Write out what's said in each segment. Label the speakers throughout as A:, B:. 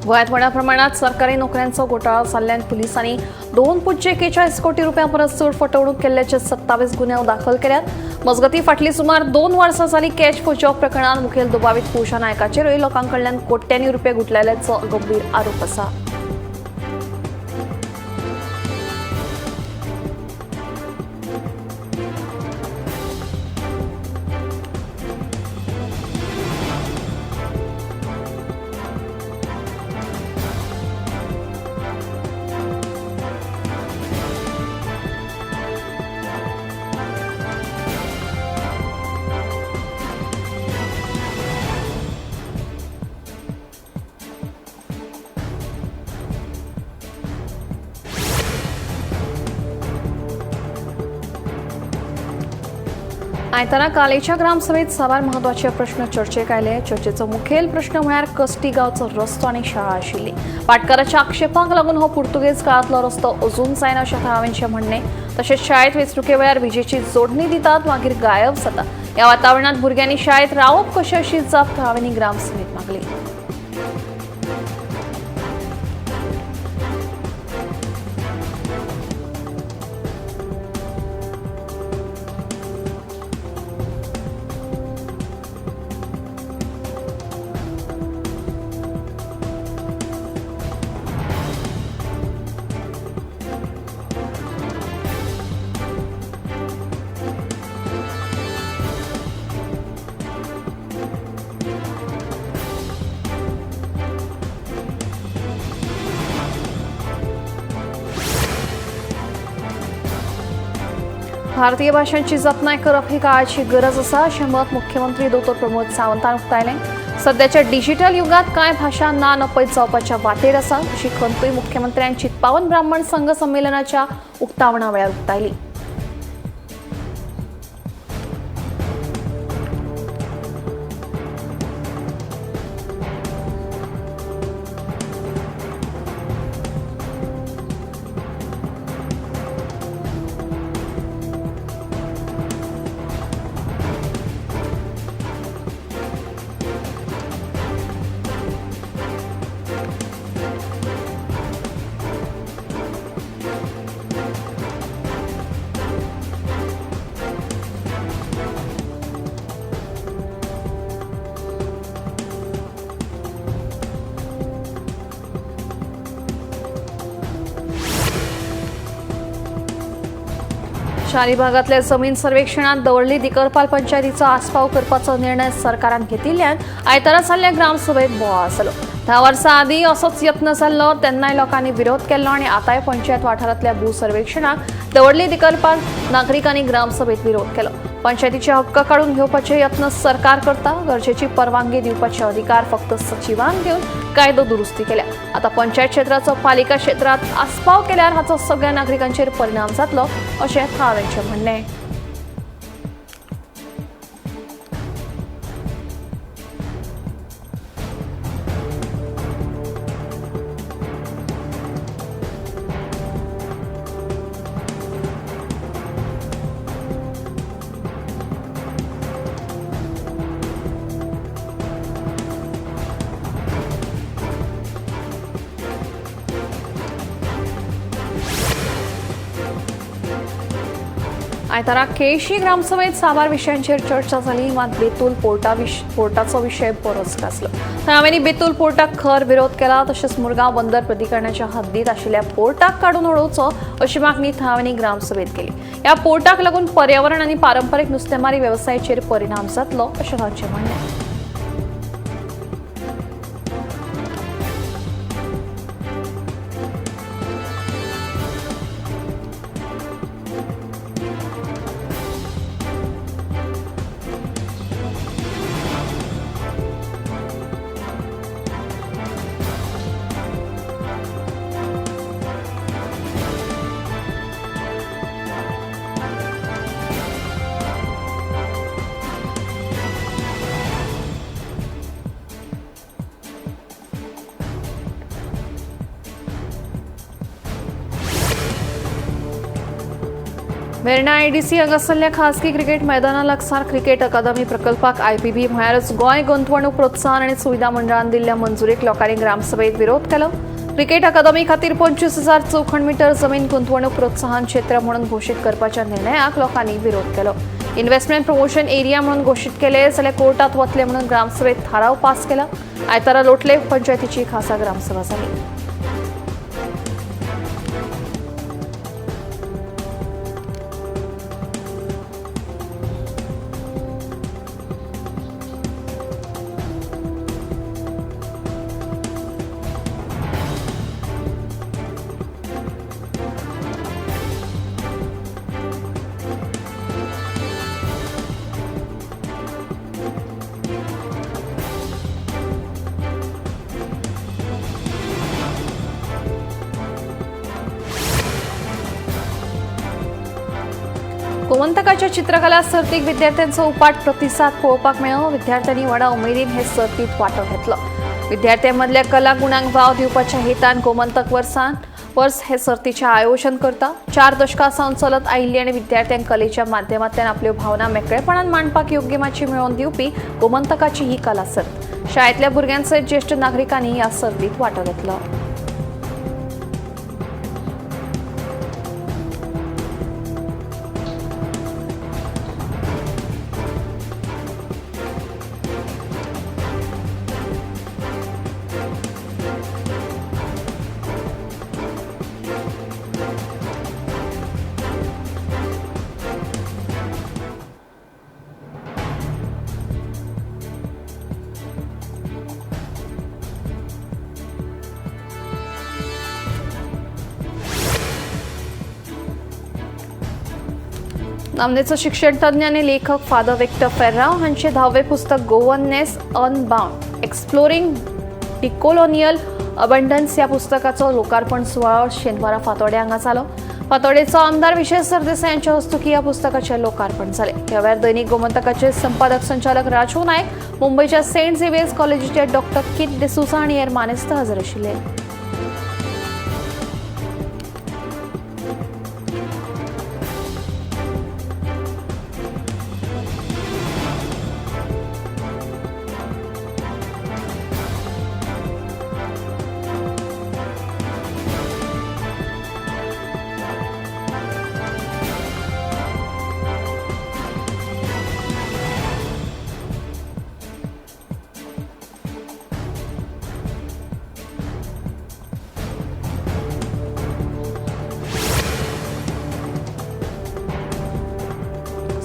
A: गोव्यात मोठ्या प्रमाणात सरकारी नोकऱ्यांचा घोटाळा जाल्ल्यान पुलिसांनी 2.41 कोटी रुपयांपरस चड फटवणूक केल्ल्याचे 27 गुन्हे दाखल केल्यात। मजगती फाटली सुमार 2 वर्सां जाली कॅश फॉर जॉब प्रकरणात मुखेल दुबावित पुषा नायकाचेरय लोकांकडल्यान कोट्यांनी रुपये गुंतलेल्याचो गंभीर आरोप आसा। आयतारा कालेच्या ग्रामसभेत साबार महत्वाचे प्रश्न चर्चेक आयले। चर्चेचो मुखेल प्रश्न म्हळ्यार कस्टी गांवचो रस्तो आनी शाळा आशिल्ली। पाटकाराच्या आक्षेपांक लागून हो पुर्तुगेज काळांतलो रस्तो अजून जायना अशें थळाव्यांचें म्हणणें। तशेंच शाळेत वेंचणुके वेळार विजेची जोडणी दितात मागीर गायब जाता। ह्या वातावरणांत भुरग्यांनी शाळेत रावप कशें अशी जाप थळाव्यांनी ग्रामसभेत मागली। भारतीय भाषांची जतनाय करप ही काळाची गरज आसा अशें मत मुख्यमंत्री डॉ प्रमोद सावंतान उक्तायलें। सध्याच्या डिजिटल युगात कांय भाषा ना नपयत जावपाच्या वाटेर आसा अशी खंतूय मुख्यमंत्र्यान चित्पावन ब्राह्मण संघ संमेलनाच्या उक्तावणा वेळार उक्तायली। शारी भागातल्या जमीन सर्वेक्षणात दवर्ली दिकरपाल पंचायतीचो आस्पाव करपाचो निर्णय सरकारान घेतिल्ल्यान आयतारा जाल्ल्या ग्रामसभेत बोवाळ जालो। 10 वर्सां आदीं असोच यत्न जाल्लो तेन्नाय लोकांनी विरोध केल्लो आनी आतांय पंचायत वाठारांतल्या भू सर्वेक्षणाक दवर्ली दिकरपाल नागरिकांनी ग्रामसभेत विरोध केलो। पंचायतीचे हक्क काढून घेवपाचे यत्न सरकार करता। गरजेची परवानगी दिवपाचे अधिकार फक्त सचिवान घेवन कायदो दुरुस्ती केल्या। आता पंचायत क्षेत्राचो पालिका क्षेत्रात आस्पाव केल्यार हाचो सगळ्या नागरिकांचेर परिणाम जातलो अशें थळाव्यांचें म्हणणें। आयतारा केळशी ग्रामसभेत साबार विशयांचेर चर्चा जाली, मात बेतूल पोर्टाचो विशय बरोच गाजलो। थळाव्यांनी बेतूल पोर्टाक खर विरोध केला। तशेंच मुरगांव बंदर प्राधिकरणाच्या हद्दीत आशिल्ल्या पोर्टाक काडून उडोवचो अशी मागणी थळाव्यांनी ग्रामसभेत केली। ह्या पोर्टाक लागून पर्यावरण आनी पारंपारीक नुस्तेमारी वेवसायाचेर परिणाम जातलो अशें तांचें म्हणणें।
B: वेर्णा आयडीसी हांगासरल्या खासगी क्रिकेट मैदाना लागसार क्रिकेट अकादमी प्रकल्पाक आयपीबी म्हळ्यारच गोंय गुंतवणूक प्रोत्साहन आनी सुविधा मंडळान दिल्ल्या मंजुरीक लोकांनी ग्रामसभेत विरोध केलो. क्रिकेट अकादमी खातीर 25,000 चौखण मीटर जमीन गुंतवणूक प्रोत्साहन क्षेत्र म्हणून घोषित करपाच्या निर्णयाक लोकांनी विरोध केलो. इन्व्हेस्टमेंट प्रमोशन एरिया म्हणून घोषित केले जाल्यार कोर्टात वतले म्हणून ग्रामसभेत थाराव पास केला. आयतारा लोटले पंचायतीची खासा ग्रामसभा जाली. गोमंतकाच्या चित्रकला सर्तीक विद्यार्थ्यांचो उपाट प्रतिसाद पळोवपाक मेळ्ळो. विद्यार्थ्यांनी व्हडा उमेदीन हे सर्तीत वांटो घेतलो. विद्यार्थ्यांमदल्या कला गुणांक वाव दिवपाच्या हेतान गोमंतक वर्स हे सर्तीचे आयोजन करता. 4 दशकां सावन चलत आयिल्ली आनी विद्यार्थ्यांक कलेच्या माध्यमांतल्यान आपल्यो भावना मेकळेपणान मांडपाक योग्य माची मेळोवन दिवपी गोमंतकाची ही कला सर्त. शाळेंतल्या भुरग्यांसयत ज्येश्ठ नागरिकांनी ह्या सर्तीत वांटो घेतलो. नामनेचो शिक्षण तज्ञ आनी लेखक फादर विक्टर फेर्रांव हांचे 10वें पुस्तक गोवननेस अनबाउंड एक्सप्लोरिंग डिकोलोनियल अबंडन्स ह्या पुस्तकाचो लोकार्पण सुवाळो शेनवारा फातोर्डे हांगा जालो. फातोर्डेचो आमदार विशेष सरदेसाय यांच्या हस्तुकी ह्या पुस्तकाचे लोकार्पण जाले. ह्या वेळार दैनिक गोमंतकाचे संपादक संचालक राजू नायक, मुंबईच्या सेंट झेवियर्स कॉलेजीचे डॉक्टर किट डिसूसा आनी हेर मानेस्त हजर आशिल्ले.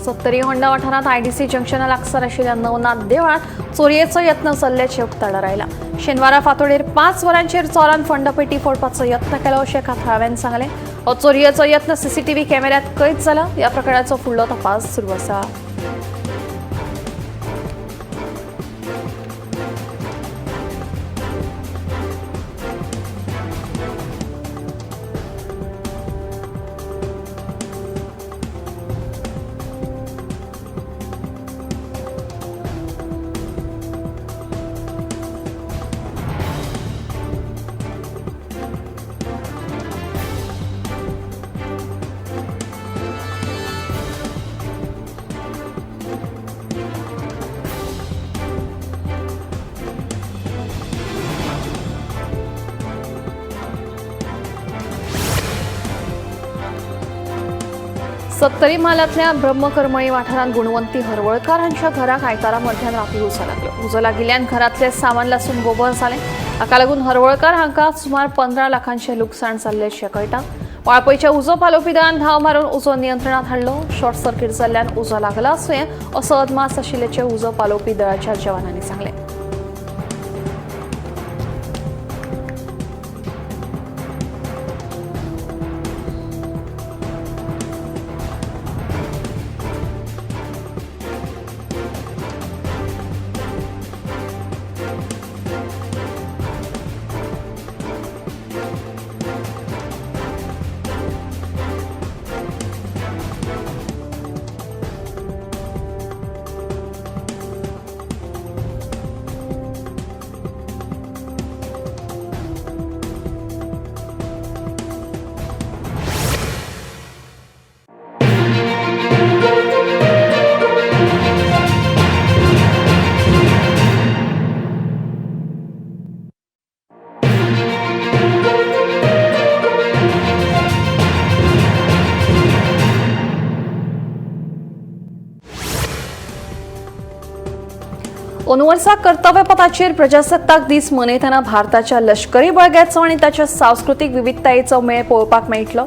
B: सत्तरी होंडा वाठारात आयडीसी जंक्शना लागसार आशिल्ल्या नवनाथ देवळात चोरयेचो यत्न चल्ल्याचे उक्ताडार आयला. शेनवारा फातोर्डेर 5 वरांचेर चोरान फंडपेटी फोडपाचो यत्न केलो अशें काथाळ्यान सांगलें. हो चोरयेचो यत्न सीसीटीव्ही कॅमेऱ्यात कैद जाला. ह्या प्रकरणाचो फुडलो तपास सुरू आसा. सत्तरी म्हालांतल्या ब्रह्मकर्मळी वाठारांत गुणवंती हरवळकार हांच्या घराक आयतारा मध्यान राती उजो लागलो. उजो लागिल्ल्यान घरांतले सामान लासून गोबर जालें. हाका लागून हरवळकार हांकां सुमार 15 लाखांचें लुकसाण जाल्लें अशें कळटा. वाळपयच्या उजो पालोवपी दळान धांव मारून उजो नियंत्रणात हाडलो. शॉर्ट सर्कीट जाल्ल्यान उजो लागला आसुंये असो अदमास आशिल्ल्याचें उजो पालोवपी दळाच्या जवानांनी सांगलें.
A: अंदूवरचा कर्तव्य पथाचेर प्रजासत्ताक दीस मनयतना भारताच्या लष्करी बळग्याचो आनी ताच्या सांस्कृतीक विविधतायेचो मेळ पळोवपाक मेळटलो.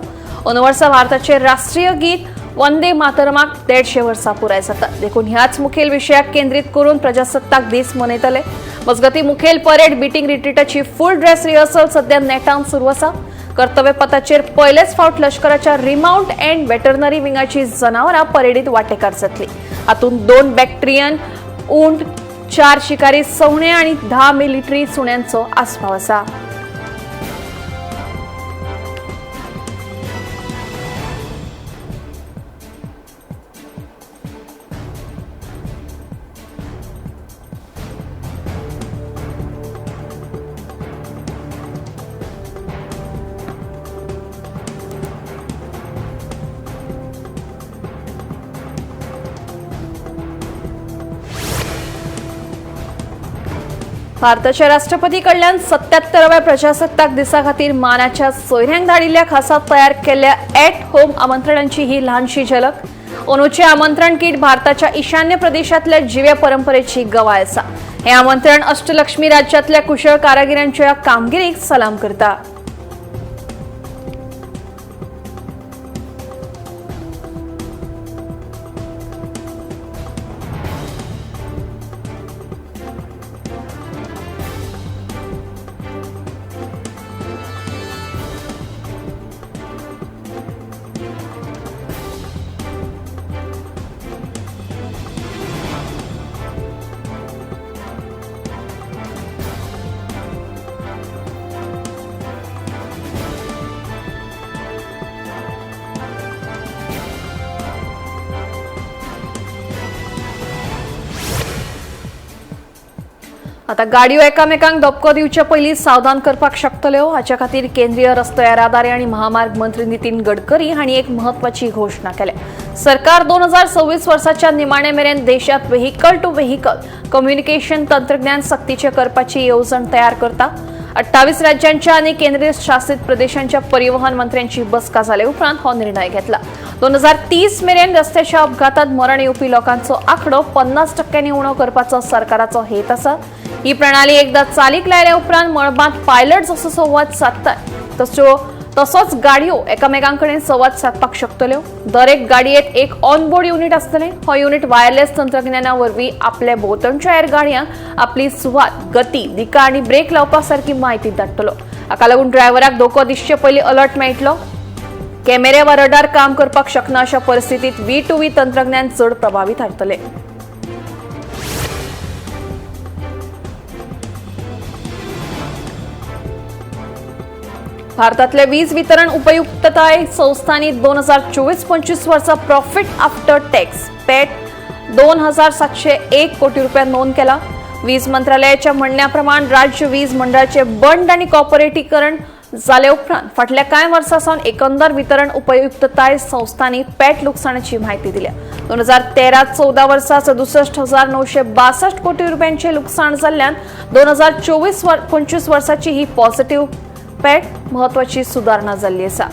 A: अंदूवरसा भारताचे राष्ट्रीय गीत वंदे मातरमाक 150 वर्सां पुराय जातात. देखून ह्याच मुखेल विशयाक केंद्रीत करून प्रजासत्ताक दीस मनयतले. मजगती मुखेल परेड बीटिंग रिट्रीटाची फुल ड्रेस रिहर्सल सध्या नेटान सुरू आसा. कर्तव्य पथाचेर पयलेच फावट लष्कराच्या रिमाउंट अँड वेटरनरी विंगाची जनावरां परेडीत वांटेकार जातली. हातूंत 2 बॅक्ट्रियन ऊंट, 4 शिकारी सवणे आनी 10 मिलिटरी सुण्यांचो आस्पाव आसा. भारताच्या राष्ट्रपती कडल्यान 77व्या प्रजासत्ताक दिसा खातीर मानाच्या सोयऱ्यांक धाडिल्ल्या खासा तयार केल्ल्या ॲट होम आमंत्रणांची ही ल्हानशी झलक. अंदूचे आमंत्रण किट भारताच्या ईशान्य प्रदेशांतल्या जिवे परंपरेची गवाय आसा. हे आमंत्रण अष्टलक्ष्मी राज्यांतल्या कुशळ कारागिरांच्या कामगिरीक सलाम करता. आता गाडयो एकामेकांक धपको दिवचे पयलीं सावधान करपाक शकतल्यो. हाच्या खातीर केंद्रीय रस्तो येरादारी आनी महामार्ग मंत्री नितीन गडकरी हांणी एक म्हत्वाची घोषणा केल्या. सरकार 2026 वर्साच्या निमाणे मेरेन देशांत व्हेहिकल टू व्हेहिकल कम्युनिकेशन तंत्रज्ञान सक्तीचे करपाची येवजण तयार करता. 28 राज्यांच्या आनी केंद्रीय शासित प्रदेशांच्या परिवहन मंत्र्यांची बसका जाले उपरांत हो निर्णय घेतला. 2030 मेरेन रस्त्याच्या अपघातांत मरण येवपी लोकांचो आंकडो 50% उणो करपाचो सरकाराचो हेत आसा. ही प्रणाली एकदा चालीक लायल्या उपरांत मळबांत पायलट जसो संवाद साधतात तसोच गाडयो एकामेकांकडेन संवाद साधपाक शकतल्यो. दरेक गाडयेक एक ऑनबोर्ड युनिट आसतलें. हो युनिट वायरलेस तंत्रज्ञाना वरवीं आपल्या भोंवतणच्या हेर गाडयांक आपली सुवात, गती, दिका आनी ब्रेक लावपा सारकी म्हायती धाडटलो. हाका लागून ड्रायव्हराक धोको दिसचे पयलीं अलर्ट मेळटलो. कॅमेरे वा रडार काम करपाक शकना अशा परिस्थितीत V2V तंत्रज्ञान चड प्रभावी थारतलें. भारतातल्या वीज वितरण उपयुक्तताय संस्थांनी 2024-25 वर्सा प्रॉफिट आफ्टर टॅक्स पॅट 2,701 कोटी रुपया नोंद केला. वीज मंत्रालयाच्या म्हणण्याप्रमाण राज्य वीज मंडळाचे बंड आणि कॉर्पोरेटीकरण जाले उपरांत फाटल्या कांय वर्सांसावन एकंदर वितरण उपयुक्तताय संस्थांनी पॅट लुकसाणाची माहिती दिल्या. 2013-14 वर्सा 67,962 कोटी रुपयांचे लुकसाण जाल्ल्यान 2024-25 वर्साची ही पॉझिटिव्ह पॅट महत्वाची सुधारणा जाल्ली आसा.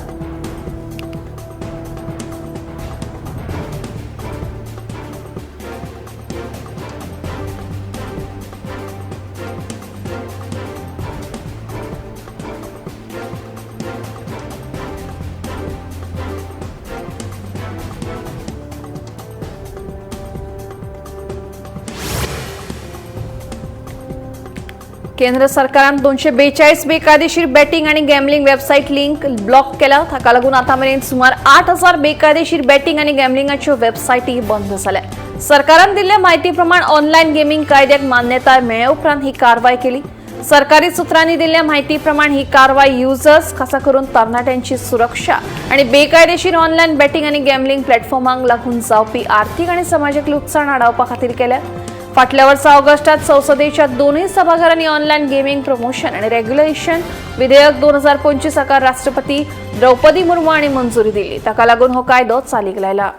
A: केंद्र सरकारान 242 बेकायदेशीर बॅटिंग आणि गॅमलिंग वेबसाईट लिंक ब्लॉक केला. ताका लागून आतामेरेन सुमार 8,000 बेकायदेशीर बॅटिंग आणि गॅमलिंगाच्यो वेबसायटी बंद जाल्या. सरकारान दिल्ल्या म्हायती प्रमाण ऑनलायन गेमिंग कायद्याक मान्यताय मेळ्ळे उपरांत ही कारवाय केली. सरकारी सुत्रांनी दिल्ल्या म्हायती प्रमाण ही कारवाय युजर्स, खासा करून तरणाट्यांची सुरक्षा आणि बेकायदेशीर ऑनलायन बॅटिंग आणि गॅमलिंग प्लॅटफॉर्मांक लागून जावपी आर्थीक आणि समाजीक लुकसाण आडावपा खातीर केल्या. फाटल्या वर्सा ऑगस्टात संसदेच्या दोन्ही सभागृहांनी ऑनलायन गेमिंग प्रमोशन आणि रेग्युलेशन विधेयक 2025 हाका राष्ट्रपती द्रौपदी मुर्मू हांणी मंजुरी दिली. ताका लागून हो कायदो चालीक लायला.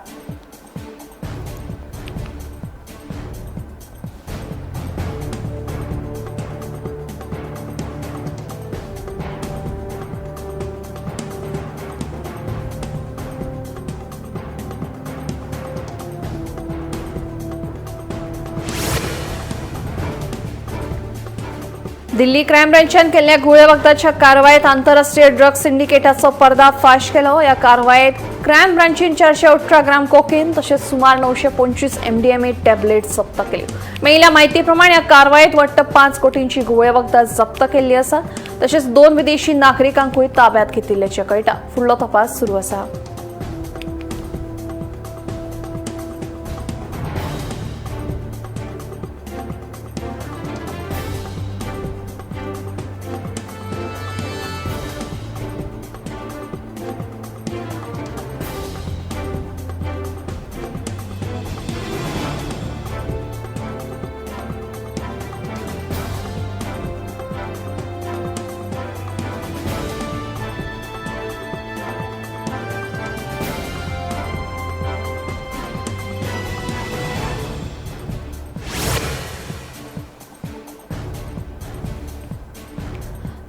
A: दिल्ली क्राईम ब्रँचान केल्ल्या गुळे वखदाच्या कारवायेत आंतरराष्ट्रीय ड्रग सिंडिकेटाचो पर्दाफाश केलो. या कारवायेत क्राईम ब्रँचीन 418 ग्राम कोकेन तसेच सुमार 925 MDMA टॅबलेट जप्त केली. मेळिल्ल्या म्हायती प्रमाण या कारवायेत वाटतं 5 कोटींची गुळे वखदा जप्त केल्ली आसा. तसेच 2 विदेशी नागरिकांकूय ताब्यात घेतिल्ल्याचे कळटा. फुडलो तपास सुरू आसा.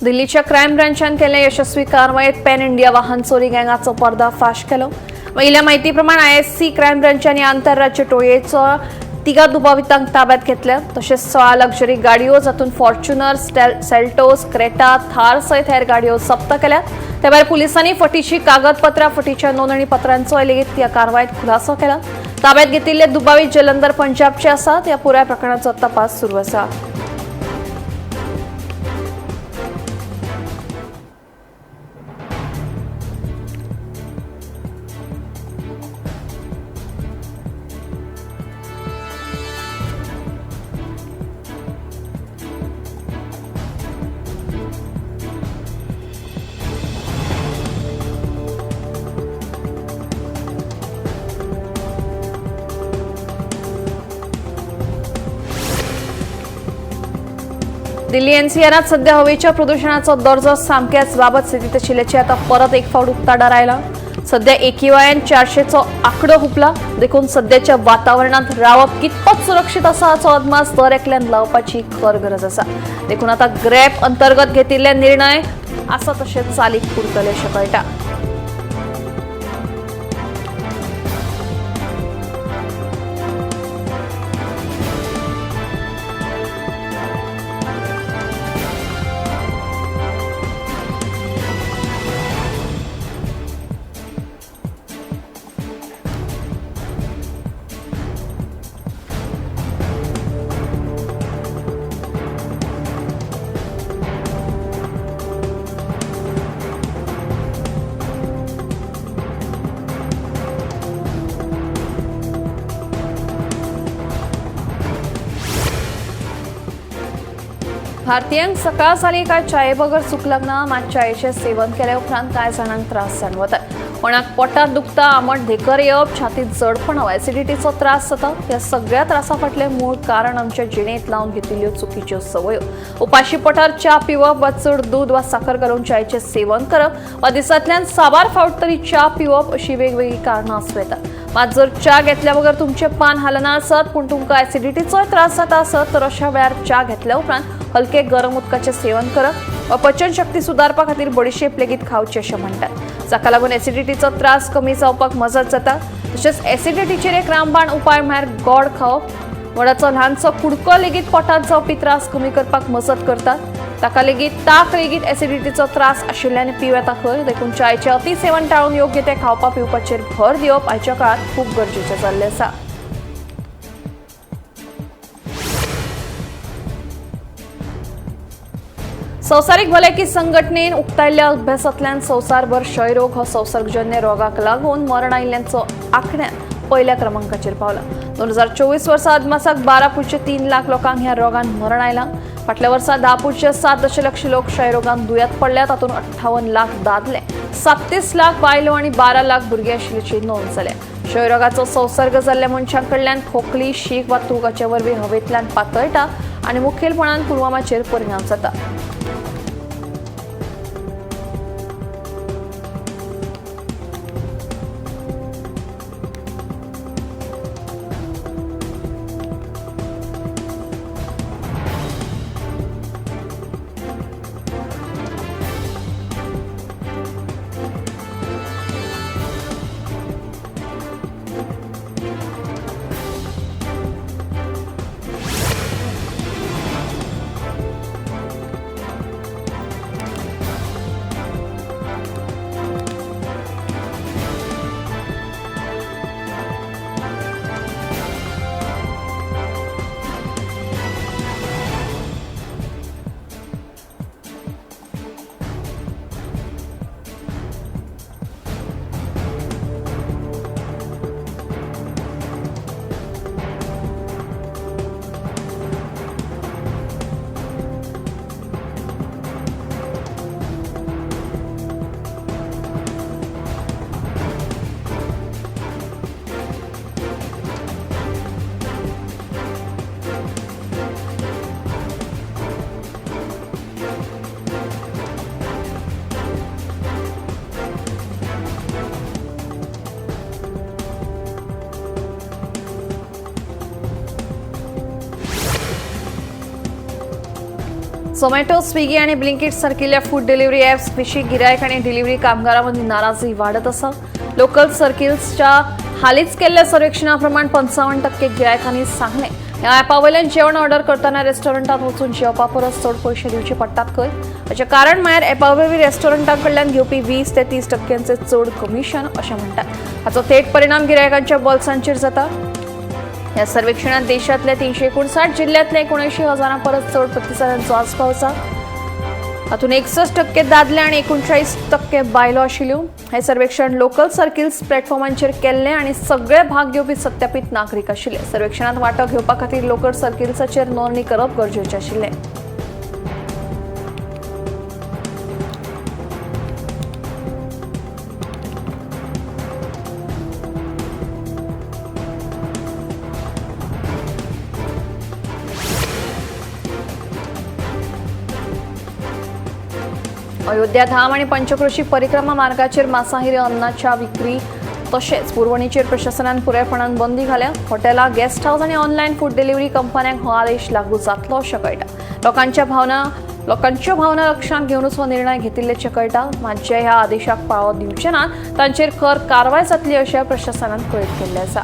A: दिल्लीच्या क्राईम ब्रँचान केल्ल्या यशस्वी कारवायेत पॅन इंडिया वाहन चोरी गँगाचो पर्दाफाश केलो. मेळिल्ल्या म्हायती प्रमाण ISC क्राईम ब्रँचांनी आंतरराज्य टोळयेचो 3 दुबावितांक ताब्यात घेतल्या. तशेंच 16 लक्झरी गाडयो जातून फॉर्च्युनर, सेल्टोस, क्रेटा, थार सयत हेर गाडयो जप्त केल्या. त्या भायर पुलिसांनी फटीची कागदपत्रां, फटीच्या नोंदणी पत्रांचोय लेगीत ह्या कारवायेत खुलासो केला. ताब्यात घेतिल्ले दुबावी जलंधर पंजाबचे आसात. या पुराय प्रकरणाचो तपास सुरू आसा. दिल्ली NCRात सध्या हवेच्या प्रदूषणाचा दर्जो सामक्याच बाबत स्थितीत आशिल्ल्याची आता परत एक फावट उक्ताडार आयला. सध्या AQI 400चो आंकडो हुपला. देखून सध्याच्या वातावरणात रावप कितपत सुरक्षित आसा हाचो अदमास दर एकल्यान लावपाची खर गरज आसा. देखून आता ग्रॅप अंतर्गत घेतिल्ले निर्णय आसा तशे चालीक उरतले अशें कळटा. भारतीयांक सकाळ जाली काय चाये बगर चूक लागना. मात चायेचें सेवन केल्या उपरांत कांय जाणांक त्रास जाणवतात. कोणाक पोटात दुखता, आमट धेकर येवप, छातीत जडपण, एसिडिटीचो त्रास जाता. ह्या सगळ्या त्रासा फाटलें मूळ कारण आमच्या जिणेंत लावन घेतिल्ल्यो चुकीच्यो संवयो. उपाशी पोटार च्या पिवप वा चड दूध वा साखर घालून चायेचें सेवन करप वा दिसांतल्यान 6 बार फावट तरी च्या पिवप अशी वेगवेगळी कारणां आसूं येतात. मात जर च्या घेतल्या बगर तुमचे पान हालना आसत पूण तुमकां एसिडिटीचोय त्रास जाता आसत तर अशा वेळार च्या घेतल्या उपरांत हलके गरम उदकाचें सेवन करप वा पचनशक्ती सुदारपा खातीर बडीशेप लेगीत खावची अशें म्हणटात. जाका लागून एसिडिटीचो त्रास कमी जावपाक मजत जाता. तशेंच एसिडिटीचेर एक रामबाण उपाय म्हळ्यार गोड खावप. गोडाचो ल्हानसो कुडको लेगीत पोटांत जावपी त्रास कमी करपाक मजत करतात. ताका लेगीत ताक लेगीत एसिडिटीचो त्रास आशिल्ल्यान पिव येता खंय. देखून चायेचें अति सेवन टाळून योग्य ते खावपा पिवपाचेर भर दिवप आयच्या काळात खूब गरजेचें जाल्लें आसा. संवसारीक भलायकी संघटनेन उक्तायल्ल्या अभ्यासांतल्यान संवसारभर क्षयरोग हो संसर्गजन्य रोगाक लागून मरण आयिल्ल्यांचो आंकड्यान पयल्या क्रमांकाचेर पावला. 2024 वर्सा अदमासाक 12.3 लाख लोकांक ह्या रोगान मरण आयलां. फाटल्या वर्सा 10.7 दशलक्ष लोक क्षयरोगान दुयेंत पडल्या. तातूंत 58 लाख दादले, 37 लाख बायलो आनी 12 लाख भुरगे आशिल्ल्याची नोंद जाल्या. क्षयरोगाचो संसर्ग जाल्ल्या मनशां कडल्यान खोकली, शीक वा तूक हाचे वरवीं हवेंतल्यान पातळटा आनी मुखेलपणान पुलवामाचेर परिणाम जाता. झोमॅटो, स्विगी आणि ब्लिंकिट सारखिल्या फूड डिलिव्हरी ॲप्स विषयी गिरायक आणि डिलिव्हरी कामगारांमध्ये नाराजी वाढत असा. लोकल सर्किल्सच्या हालीच केलेल्या सर्वेक्षणाप्रमाणे 55% गिरायकांनी सांगले या ॲपावयल्यान जेवण ऑर्डर करताना रेस्टॉरंटात वचून जेवपा परस चड पयशे दिवचे पडटात खंय. हाचें कारण म्हळ्यार ॲपावरवीं रेस्टॉरंटां कडल्यान घेवपी 20 ते 30% चड कमिशन अशें म्हणटात. हाचो थेट परिणाम गिरायकांच्या बोल्सांचेर जाता. या सर्वेक्षणात देशातल्या 359 जिल्ह्यातल्या 79,000 परस चड प्रतिसादांचो आस्पाव आसा. हातून 61% दादले आणि 39% बायलो आशिल्ल्यो. हे सर्वेक्षण लोकल सर्किल्स प्लॅटफॉर्मांचेर केल्ले आणि सगळे भाग घेवपी सत्यापीत नागरीक आशिल्ले. सर्वेक्षणात वांटो घेवपा खातीर लोकल सर्किल्साचेर नोंदणी करप गरजेचें आशिल्लें. अयोध्या धाम आणि पंचक्रोशी परिक्रमा मार्गाचेर मांसाहारी अन्नाच्या विक्री तशेंच पुरवणीचेर प्रशासनान पुरायपणान बंदी घाल्या. हॉटेलां, गेस्ट हाऊस आणि ऑनलायन फूड डिलिव्हरी कंपन्यांक हो आदेश लागू जातलो अशें कळटा. लोकांच्यो भावना लक्षांत घेवनूच हो निर्णय घेतिल्ल्याचें कळटा. मात जे ह्या आदेशाक पाळो दिवचे नात तांचेर खर कारवाय जातली अशें प्रशासनान कळीत केल्लें आसा.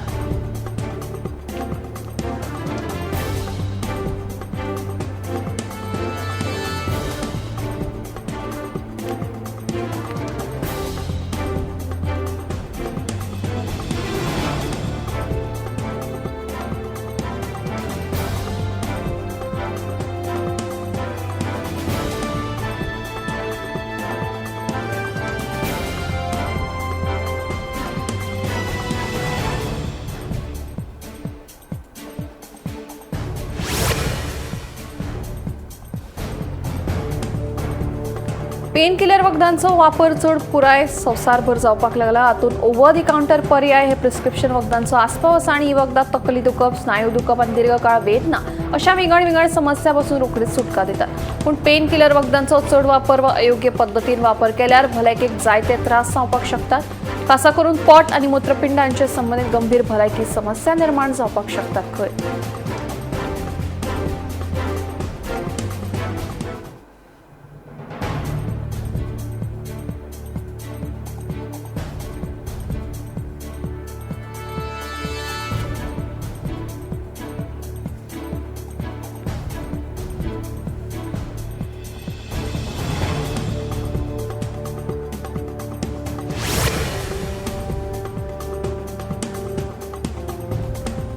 A: पेन किलर वखदांचो वापर चड पुराय संवसारभर जावपाक लागला. हातूंत ओव्हर दी काउंटर पर्याय हे प्रिस्क्रिप्शन वखदांचो आस्पाव आसा आनी ही वखदां तकली दुखप, स्नायू दुखप आनी दीर्घकाळ वेदना अशा विंगड समस्या पासून रोखडीच सुटका दितात. पूण पेन किलर वखदांचो चड वापर वा अयोग्य पद्दतीन वापर केल्यार भलायकेक जायते त्रास जावपाक शकतात. खासा करून पोट आनी मूत्रपिंडांचे संबंदीत गंभीर भलायकी समस्या निर्माण जावपाक शकतात खंय.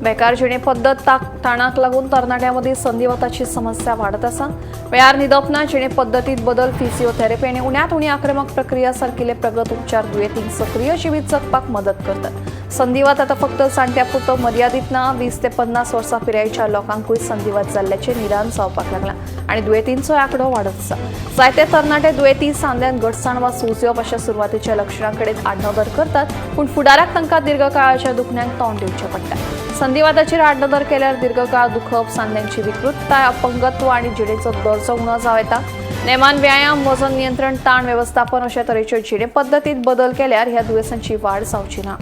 A: बेकार जिणे पद्दत ताणाक लागून तरणाट्यांमध्ये संधिवाताची समस्या वाढत असा. वेळार न्हिदप ना, जिणे पद्दतीत बदल, फिजिओथेरपी आणि उण्यांत उणी आक्रमक प्रक्रिया सारकिले प्रगत उपचार दुयेंतींक सक्रिय जिवीत जगपाक मदत करतात. संधिवात आता फक्त जाणट्यापुरतो मर्यादित ना, 20 ते 50 वर्सां पिरायेच्या लोकांकूय संधिवात जाल्ल्याचे निदान जावपाक लागला आणि दुयेंतींचो आंकडो वाडत आसा. जायते तरणाटे दुयेंती सांध्यान घटसाण वा सूज येवप अशा सुरवातीच्या लक्षणांकडेन आडनदर करतात, पूण फुडाराक तांकां दीर्घकाळाच्या दुखण्याक तोंड दिवचें पडटा. संधिवाताचेर आडनदर केल्यार दीर्घकाळ दुखप, सांध्यांची विकृतताय, अपंगत्व आणि जिणेचो दर्जो उणो जावं येता. नेमान व्यायाम, वजन नियंत्रण, ताण वेवस्थापन अशा तरेच्यो जिणे पद्दतीत बदल केल्यार ह्या दुयेंसांची वाड जावची ना.